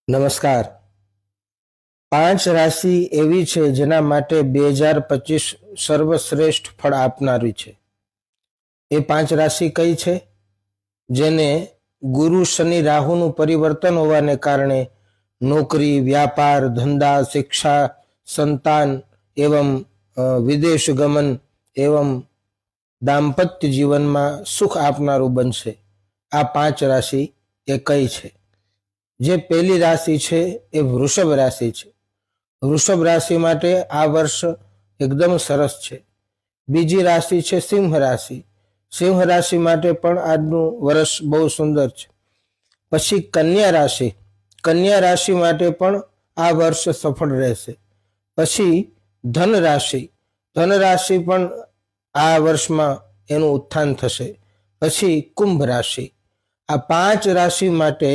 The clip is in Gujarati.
નમસ્કાર। 5 રાશિ એવી છે જેના માટે 2025 સર્વશ્રેષ્ઠ ફળ આપનારી છે। એ 5 રાશિ કઈ છે? જેને ગુરુ શનિ રાહુનું પરિવર્તન હોવાને કારણે નોકરી, વ્યાપાર, ધંધા, શિક્ષા, સંતાન એવं વિદેશ ગમન એવं દાંપત્ય જીવનમાં સુખ આપનારું બનશે। આ 5 રાશિ એ કઈ છે? જે પહેલી રાશિ છે એ વૃષભ રાશિ છે। વૃષભ રાશિ માટે આ વર્ષ એકદમ સરસ છે। બીજી રાશિ છે સિંહ રાશિ। સિંહ રાશિ માટે પણ આજનું વર્ષ બહુ સુંદર છે। પછી કન્યા રાશિ। કન્યા રાશિ માટે પણ આ વર્ષ સફળ રહેશે। પછી ધન રાશિ। ધન રાશિ પણ આ વર્ષમાં એનું ઉત્થાન થશે। પછી કુંભ રાશિ। આ 5 રાશિ માટે